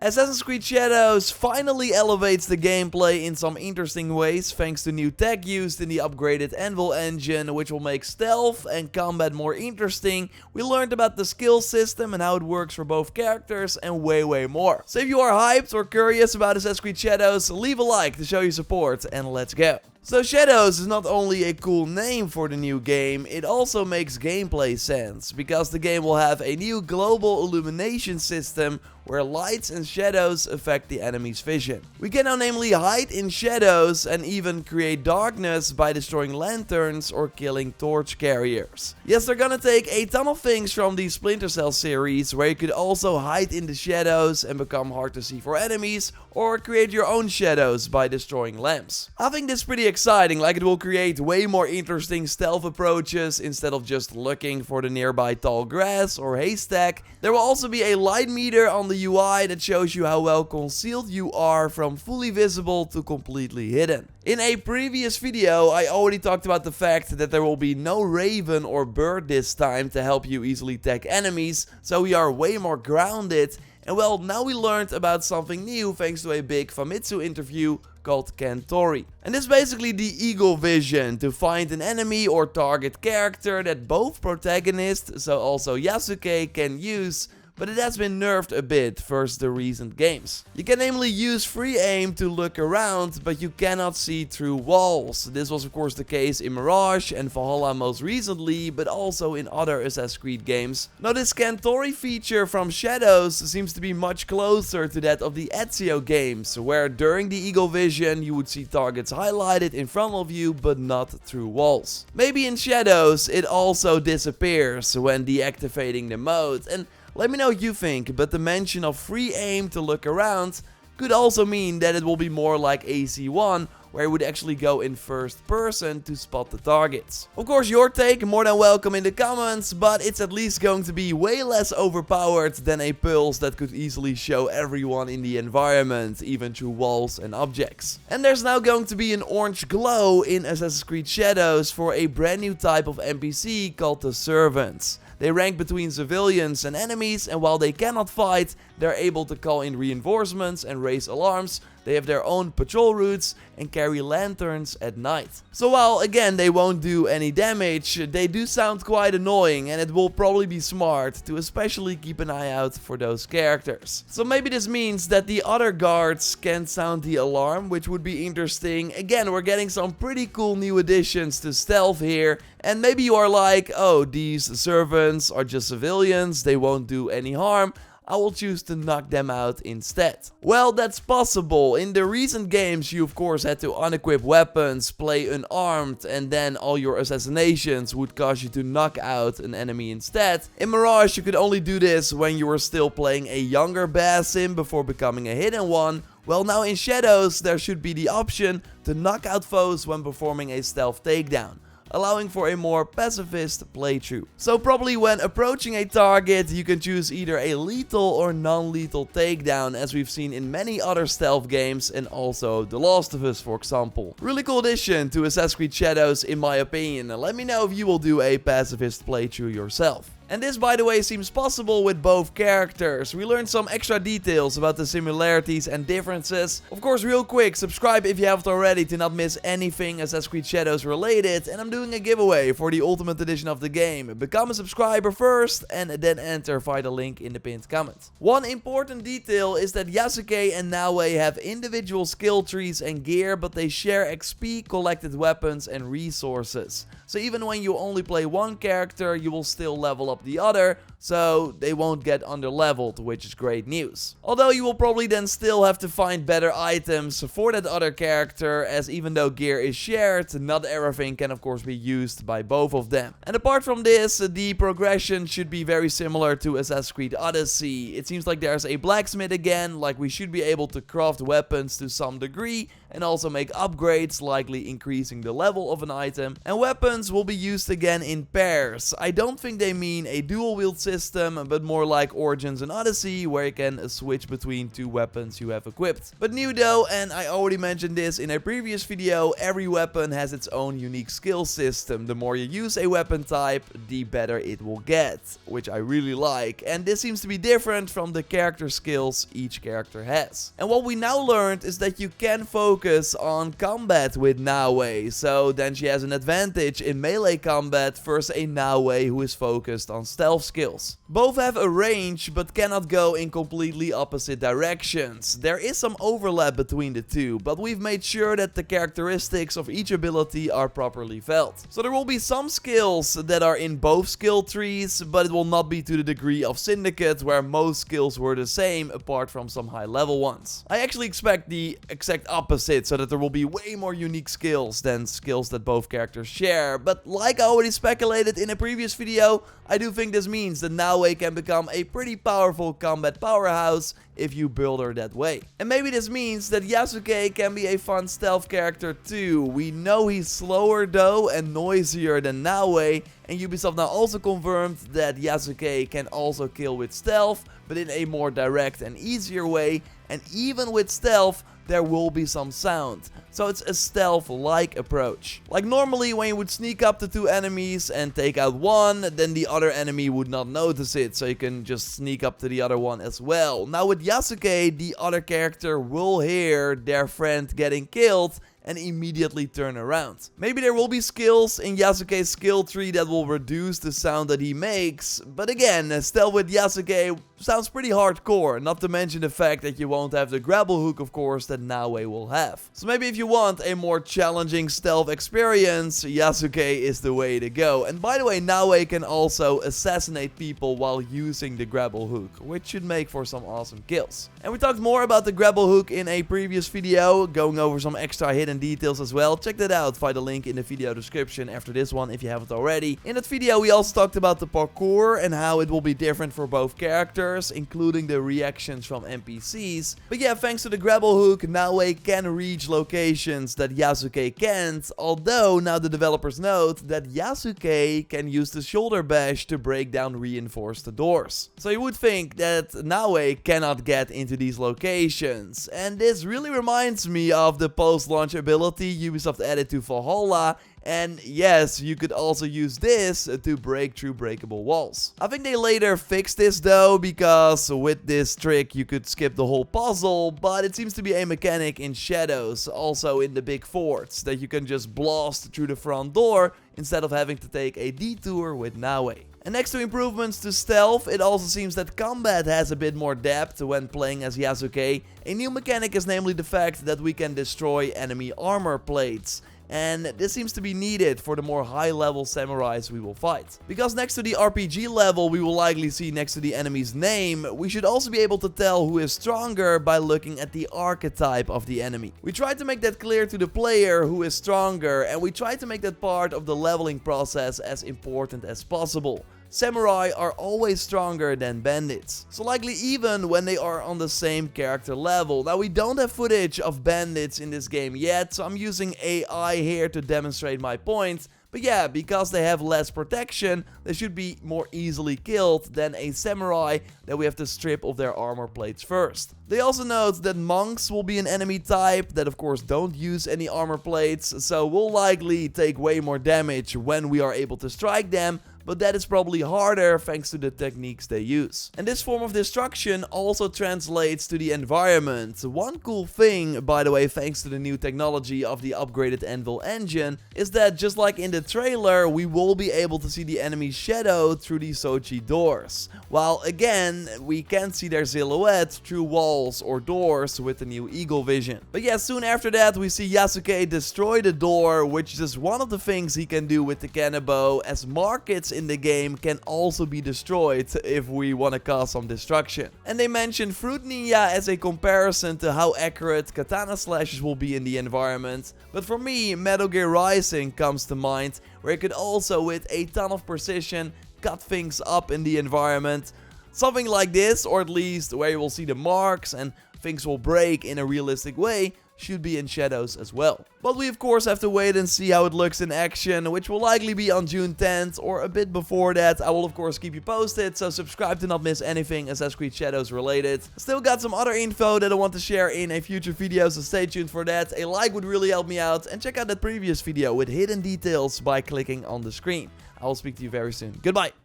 Assassin's Creed Shadows finally elevates the gameplay in some interesting ways thanks to new tech used in the upgraded Anvil engine, which will make stealth and combat more interesting. We learned about the skill system and how it works for both characters and way more. So if you are hyped or curious about Assassin's Creed Shadows, leave a like to show your support and let's go. So Shadows is not only a cool name for the new game, it also makes gameplay sense, because the game will have a new global illumination system where lights and shadows affect the enemy's vision. We can now namely hide in shadows and even create darkness by destroying lanterns or killing torch carriers. Yes, they're gonna take a ton of things from the Splinter Cell series, where you could also hide in the shadows and become hard to see for enemies, or create your own shadows by destroying lamps. I think this is pretty exciting, like it will create way more interesting stealth approaches instead of just looking for the nearby tall grass or haystack. There will also be a light meter on the UI that shows you how well concealed you are, from fully visible to completely hidden. In a previous video, I already talked about the fact that there will be no raven or bird this time to help you easily tag enemies, so we are way more grounded. And well, now we learned about something new thanks to a big Famitsu interview called Kantori. And this is basically the eagle vision, to find an enemy or target character that both protagonists, so also Yasuke, can use. But it has been nerfed a bit versus the recent games. You can namely use free aim to look around, but you cannot see through walls. This was of course the case in Mirage and Valhalla most recently, but also in other Assassin's Creed games. Now this Kantori feature from Shadows seems to be much closer to that of the Ezio games, where during the eagle vision you would see targets highlighted in front of you, but not through walls. Maybe in Shadows it also disappears when deactivating the mode, and let me know what you think, but the mention of free aim to look around could also mean that it will be more like AC1, where it would actually go in first person to spot the targets. Of course, your take more than welcome in the comments, but it's at least going to be way less overpowered than a pulse that could easily show everyone in the environment, even through walls and objects. And there's now going to be an orange glow in Assassin's Creed Shadows for a brand new type of NPC called the Servants. They rank between civilians and enemies, and while they cannot fight, they're able to call in reinforcements and raise alarms. They have their own patrol routes and carry lanterns at night. So while again they won't do any damage, they do sound quite annoying, and it will probably be smart to especially keep an eye out for those characters. So maybe this means that the other guards can sound the alarm, which would be interesting. Again, we're getting some pretty cool new additions to stealth here. And maybe you are like, oh, these servants are just civilians, they won't do any harm. I will choose to knock them out instead. Well, that's possible. In the recent games, you of course had to unequip weapons, play unarmed, and then all your assassinations would cause you to knock out an enemy instead. In Mirage, you could only do this when you were still playing a younger Basim before becoming a hidden one. Well, now in Shadows, there should be the option to knock out foes when performing a stealth takedown, allowing for a more pacifist playthrough. So probably when approaching a target, you can choose either a lethal or non-lethal takedown, as we've seen in many other stealth games and also The Last of Us, for example. Really cool addition to Assassin's Creed Shadows in my opinion. Let me know if you will do a pacifist playthrough yourself. And this, by the way, seems possible with both characters. We learned some extra details about the similarities and differences. Of course, real quick, subscribe if you haven't already to not miss anything Assassin's Creed Shadows related. And I'm doing a giveaway for the Ultimate Edition of the game. Become a subscriber first and then enter via the link in the pinned comment. One important detail is that Yasuke and Naue have individual skill trees and gear, but they share XP, collected weapons and resources. So even when you only play one character, you will still level up the other, so they won't get underleveled, which is great news. Although you will probably then still have to find better items for that other character, as even though gear is shared, not everything can of course be used by both of them. And apart from this, the progression should be very similar to Assassin's Creed Odyssey. It seems like there's a blacksmith again, like we should be able to craft weapons to some degree, and also make upgrades, likely increasing the level of an item. And weapons will be used again in pairs. I don't think they mean between a dual wield system, but more like Origins and Odyssey, where you can switch between two weapons you have equipped. But new though, and I already mentioned this in a previous video, every weapon has its own unique skill system. The more you use a weapon type, the better it will get, which I really like. And this seems to be different from the character skills each character has. And what we now learned is that you can focus on combat with Naue, so then she has an advantage in melee combat versus a Naue who is focused on stealth skills. Both have a range but cannot go in completely opposite directions. There is some overlap between the two, but we've made sure that the characteristics of each ability are properly felt. So there will be some skills that are in both skill trees, but it will not be to the degree of Syndicate, where most skills were the same apart from some high level ones. I actually expect the exact opposite, so that there will be way more unique skills than skills that both characters share, but like I already speculated in a previous video, I do think this means that Naue can become a pretty powerful combat powerhouse if you build her that way. And maybe this means that Yasuke can be a fun stealth character too. We know he's slower though and noisier than Naue, and Ubisoft now also confirmed that Yasuke can also kill with stealth, but in a more direct and easier way, and even with stealth there will be some sound. So it's a stealth-like approach. Like normally when you would sneak up to two enemies and take out one, then the other enemy would not notice it, so you can just sneak up to the other one as well. Now with Yasuke, the other character will hear their friend getting killed and immediately turn around. Maybe there will be skills in Yasuke's skill tree that will reduce the sound that he makes, but again, stealth with Yasuke sounds pretty hardcore, not to mention the fact that you won't have the grapple hook, of course, that Naue will have. So maybe if you want a more challenging stealth experience, Yasuke is the way to go. And by the way, Naue can also assassinate people while using the grapple hook, which should make for some awesome kills. And we talked more about the grapple hook in a previous video, going over some extra hidden details as well. Check that out via the link in the video description after this one if you haven't already. In that video we also talked about the parkour and how it will be different for both characters, including the reactions from NPCs. But yeah, thanks to the grapple hook, Naue can reach locations that Yasuke can't, although now the developers note that Yasuke can use the shoulder bash to break down reinforced doors. So you would think that Naue cannot get into these locations, and this really reminds me of the post-launch ability Ubisoft added to Valhalla. And yes, you could also use this to break through breakable walls. I think they later fixed this though, because with this trick you could skip the whole puzzle, but it seems to be a mechanic in Shadows, also in the big forts, that you can just blast through the front door instead of having to take a detour with Naue. And next to improvements to stealth, it also seems that combat has a bit more depth when playing as Yasuke. A new mechanic is namely the fact that we can destroy enemy armor plates. And this seems to be needed for the more high-level samurais we will fight. Because next to the RPG level we will likely see next to the enemy's name, we should also be able to tell who is stronger by looking at the archetype of the enemy. We try to make that clear to the player who is stronger, and we try to make that part of the leveling process as important as possible. Samurai are always stronger than bandits, so likely even when they are on the same character level. Now we don't have footage of bandits in this game yet, so I'm using AI here to demonstrate my point. But yeah, because they have less protection, they should be more easily killed than a samurai that we have to strip of their armor plates first. They also note that monks will be an enemy type that of course don't use any armor plates, so will likely take way more damage when we are able to strike them, but that is probably harder thanks to the techniques they use. And this form of destruction also translates to the environment. One cool thing, by the way, thanks to the new technology of the upgraded Anvil engine, is that just like in the trailer, we will be able to see the enemy's shadow through the Sochi doors. While again, we can't see their silhouette through walls or doors with the new Eagle Vision. But yeah, soon after that we see Yasuke destroy the door, which is just one of the things he can do with the Kanabo, as markets in the game can also be destroyed if we want to cause some destruction. And they mentioned Fruit Ninja as a comparison to how accurate katana slashes will be in the environment, but for me Metal Gear Rising comes to mind, where you could also with a ton of precision cut things up in the environment. Something like this, or at least where you will see the marks and things will break in a realistic way, should be in shadows as well. But we of course have to wait and see how it looks in action, which will likely be on June 10th or a bit before that. I will of course keep you posted, so subscribe to not miss anything Assassin's Creed Shadows related. Still got some other info that I want to share in a future video, so stay tuned for that. A like would really help me out, and check out that previous video with hidden details by clicking on the screen. I will speak to you very soon. Goodbye.